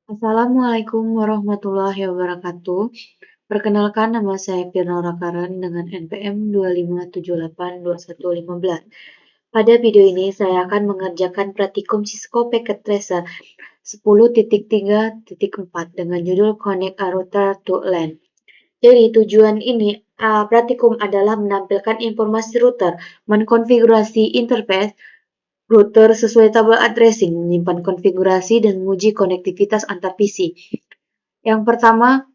Assalamualaikum warahmatullahi wabarakatuh. Perkenalkan, nama saya Firnora Karen dengan NPM 25782115. Pada video ini saya akan mengerjakan praktikum Cisco Packet Tracer 10.3.4 dengan judul Connect a Router to LAN. Jadi tujuan ini praktikum adalah menampilkan informasi router, mengkonfigurasi interface router sesuai tabel addressing, menyimpan konfigurasi, dan menguji konektivitas antar PC. Yang pertama,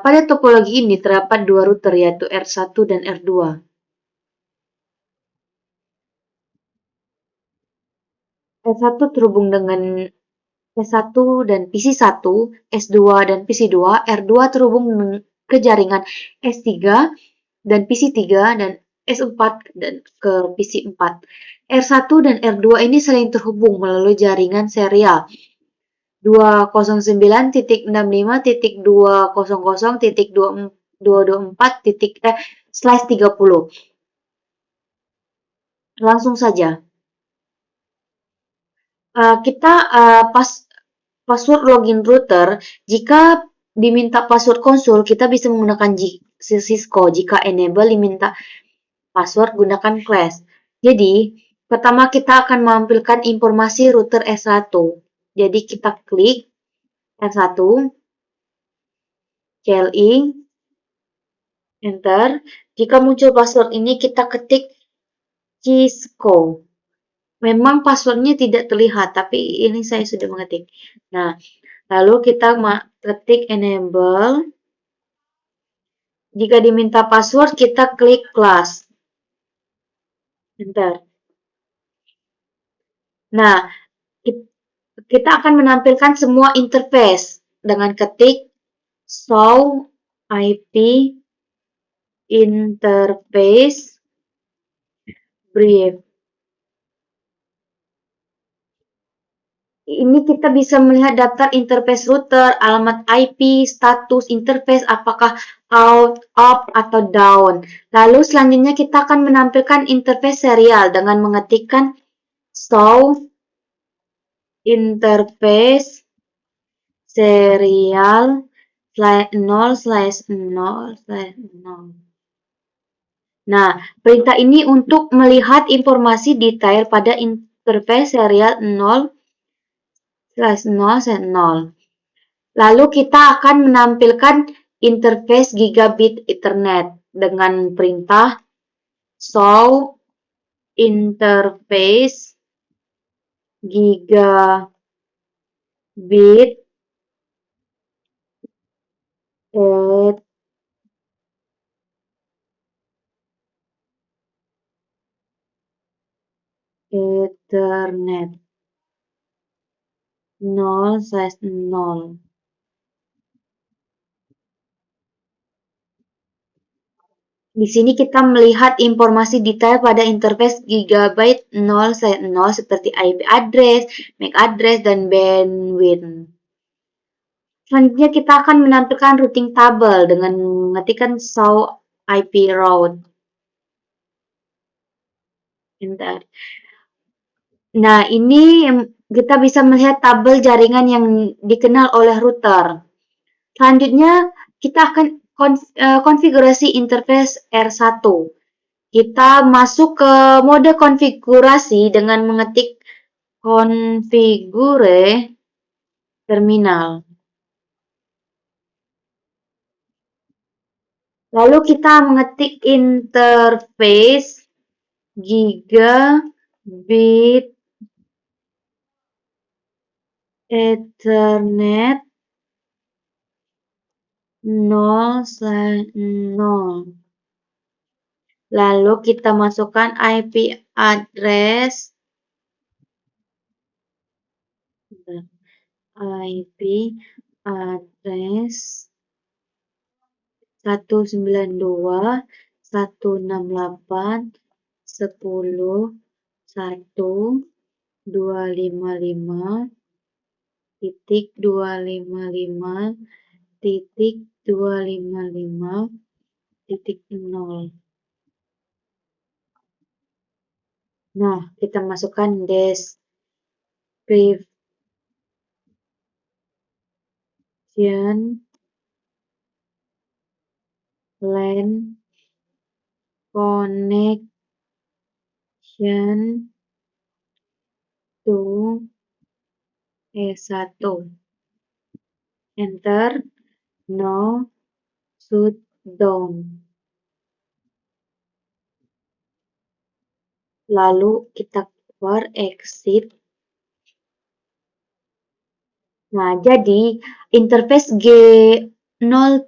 pada topologi ini terdapat dua router, yaitu R1 dan R2. R1 terhubung dengan S1 dan PC1, S2 dan PC2, R2 terhubung ke jaringan S3 dan PC3, dan S4 dan ke PC4. R1 dan R2 ini saling terhubung melalui jaringan serial 209.200.224.30. Langsung saja. Kita password login router. Jika diminta password konsul, kita bisa menggunakan Cisco. Jika enable diminta password, gunakan class. Jadi, pertama kita akan menampilkan informasi router S1. Jadi kita klik R1, CLI, enter. Jika muncul password ini, kita ketik Cisco. Memang passwordnya tidak terlihat, tapi ini saya sudah mengetik. Nah, lalu kita ketik enable. Jika diminta password, kita klik class. Enter. Nah, kita akan menampilkan semua interface dengan ketik show IP interface brief. Ini kita bisa melihat daftar interface router, alamat IP, status interface, apakah out, up, atau down. Lalu selanjutnya kita akan menampilkan interface serial dengan mengetikkan show interface serial 0/0/0. Nah, perintah ini untuk melihat informasi detail pada interface serial 0/0/0. Lalu kita akan menampilkan interface gigabit Ethernet dengan perintah show interface gigabit Ethernet 0/0. Di sini kita melihat informasi detail pada interface gigabit 0/0 seperti IP address, MAC address, dan bandwidth. Selanjutnya kita akan menampilkan routing table dengan mengetikkan show IP route. Enter. Nah, ini kita bisa melihat tabel jaringan yang dikenal oleh router. Selanjutnya, kita akan konfigurasi interface R1. Kita masuk ke mode konfigurasi dengan mengetik configure terminal. Lalu kita mengetik interface gigabit Ethernet 0/0. Lalu kita masukkan IP address 192.168.10.255.255.255.0. Nah, kita masukkan deskripsi LAN connection to E1. Enter. No shutdown. Lalu kita keluar exit. Nah, jadi interface G0/0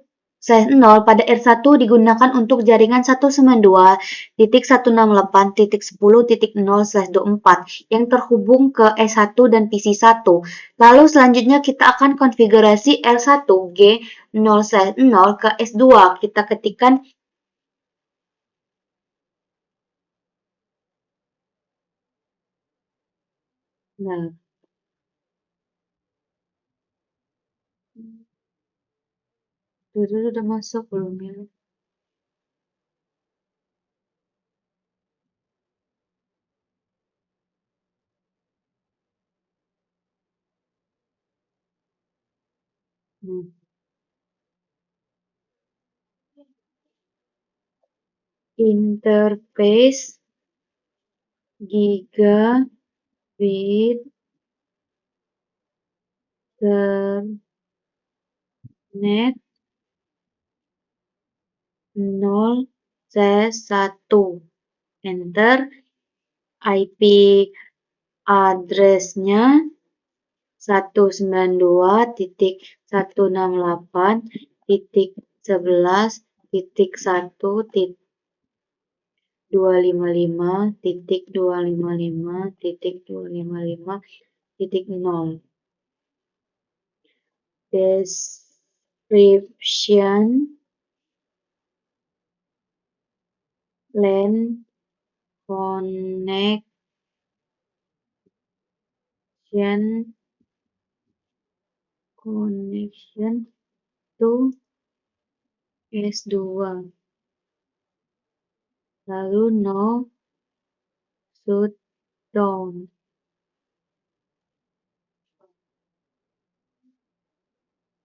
pada R1 digunakan untuk jaringan 192.168.10.0/24 yang terhubung ke E1 dan PC1. Lalu selanjutnya kita akan konfigurasi R1 G0/0 ke S2. Kita ketikkan nah, itu udah masuk belum ya? Hmm. Interface gigabit Ethernet 0/1. Enter. IP address-nya 192.168.255.255.255.0. Description LAN connection to S2. Lalu no shutdown.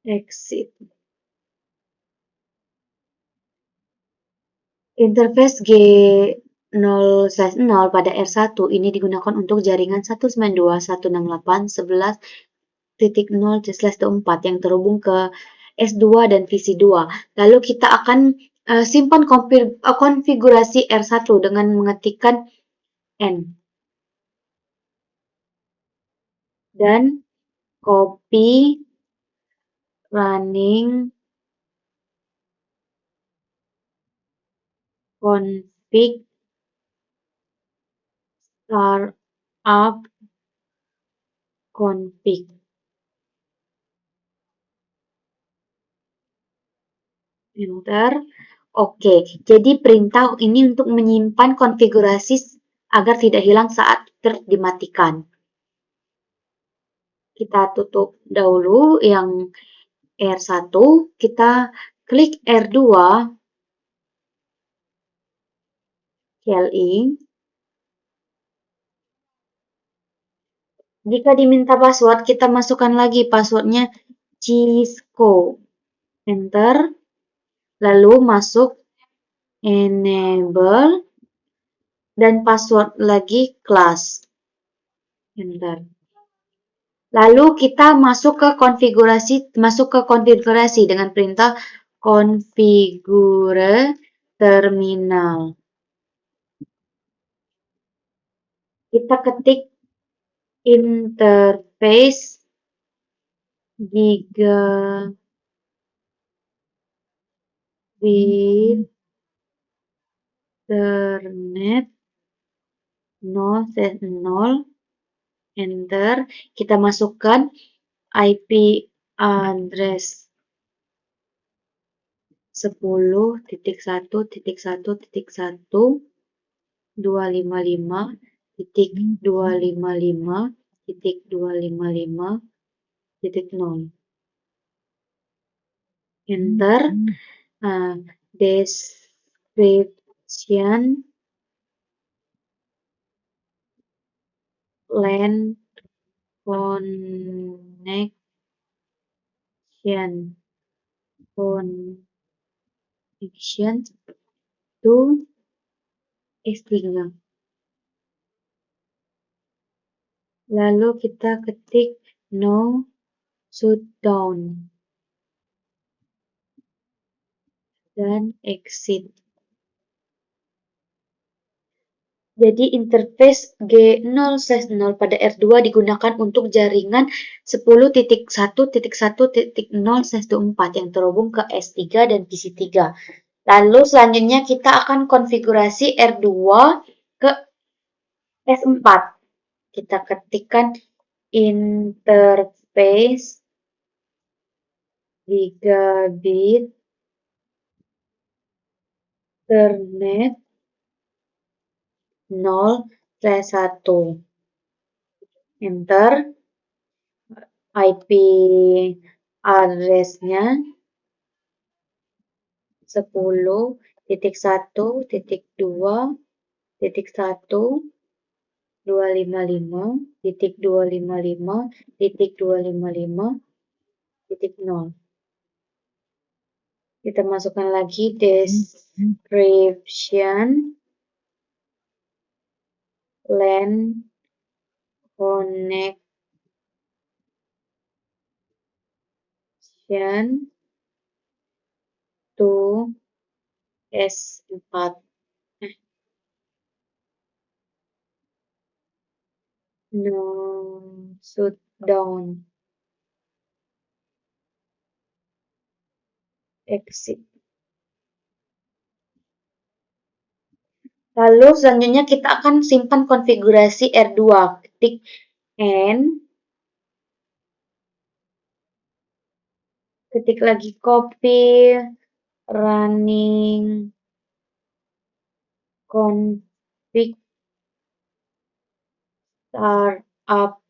Exit. Interface G0/0 pada R1 ini digunakan untuk jaringan 192.168.11.0/24 yang terhubung ke S2 dan VC2. Lalu kita akan simpan konfigurasi R1 dengan mengetikkan N dan copy running config startup config. Enter. Oke, jadi perintah ini untuk menyimpan konfigurasi agar tidak hilang saat dimatikan. Kita tutup dahulu yang R1, kita klik R2, CLI. Jika diminta password, kita masukkan lagi passwordnya Cisco. Enter. Lalu masuk enable dan password lagi class. Enter. Lalu kita masuk ke konfigurasi dengan perintah configure terminal. Kita ketik interface gigabit Ethernet 0/0. Enter. Kita masukkan IP address 10.1.1.255.255.255.0. Enter. Description LAN connection connection to S3. Lalu kita ketik no shutdown dan exit. Jadi interface G0/0 pada R2 digunakan untuk jaringan 10.1.1.0/24 yang terhubung ke S3 dan PC3. Lalu selanjutnya kita akan konfigurasi R2 ke S4. Kita ketikkan interface gigabit Ethernet 0/1. Enter. IP address-nya 10.1.255.255.255.0. Kita masukkan lagi description LAN connection to S4. No shutdown. Exit. Lalu selanjutnya kita akan simpan konfigurasi R2. Ketik N. Ketik lagi copy running config startup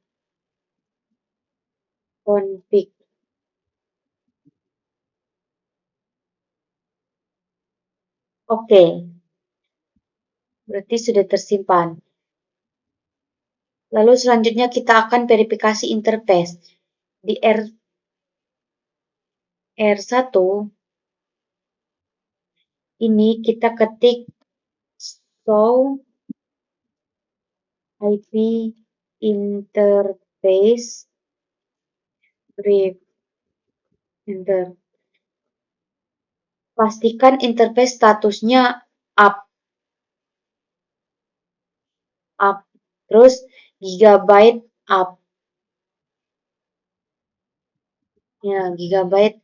config. Oke, berarti sudah tersimpan. Lalu selanjutnya kita akan verifikasi interface. Di R1 ini kita ketik show IP interface brief. Enter. Pastikan interface statusnya up. Terus gigabyte up. Ya, gigabyte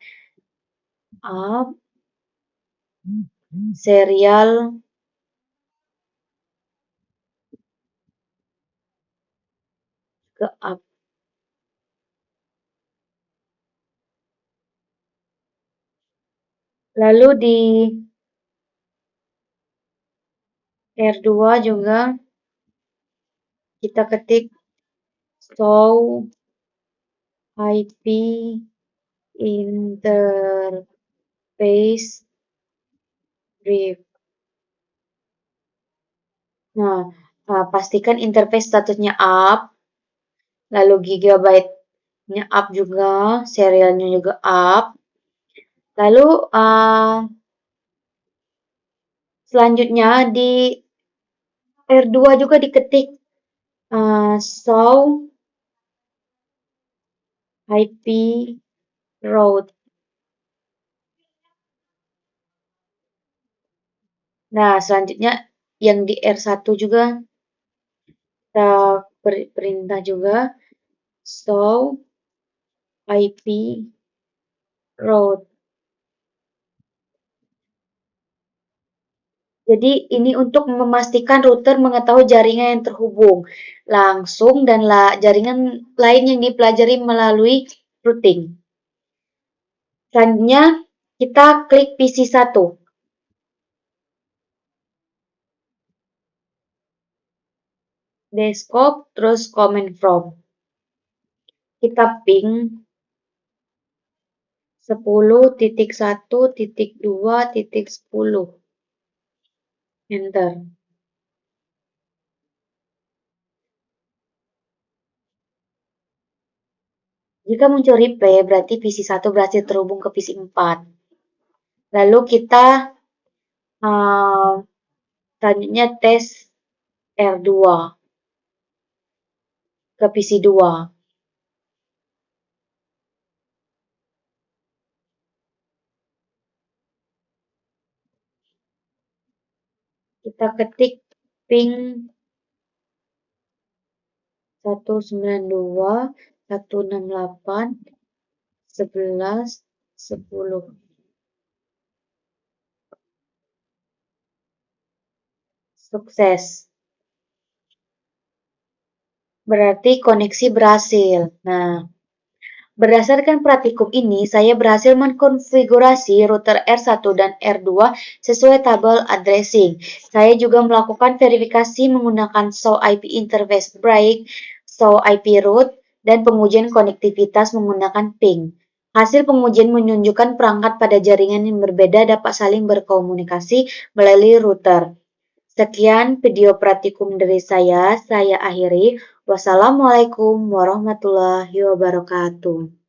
up. Serial ke up. Lalu di R2 juga kita ketik show IP interface brief. Nah, pastikan interface statusnya up, lalu gigabyte-nya up juga, serialnya juga up. Lalu selanjutnya di R2 juga diketik show IP route. Nah, selanjutnya yang di R1 juga kita perintah juga show IP route. Jadi ini untuk memastikan router mengetahui jaringan yang terhubung langsung dan jaringan lain yang dipelajari melalui routing. Selanjutnya kita klik PC1. Desktop, terus command from. Kita ping 10.1.2.10. Enter. Jika muncul replay, berarti PC1 berhasil terhubung ke PC4. Lalu kita selanjutnya tes R2 ke PC2. Kita ketik ping 192.168.11.10. Sukses. Berarti koneksi berhasil. Nah, berdasarkan praktikum ini, saya berhasil mengkonfigurasi router R1 dan R2 sesuai tabel addressing. Saya juga melakukan verifikasi menggunakan show IP interface break, show IP route, dan pengujian konektivitas menggunakan ping. Hasil pengujian menunjukkan perangkat pada jaringan yang berbeda dapat saling berkomunikasi melalui router. Sekian video praktikum dari saya akhiri. Wassalamualaikum warahmatullahi wabarakatuh.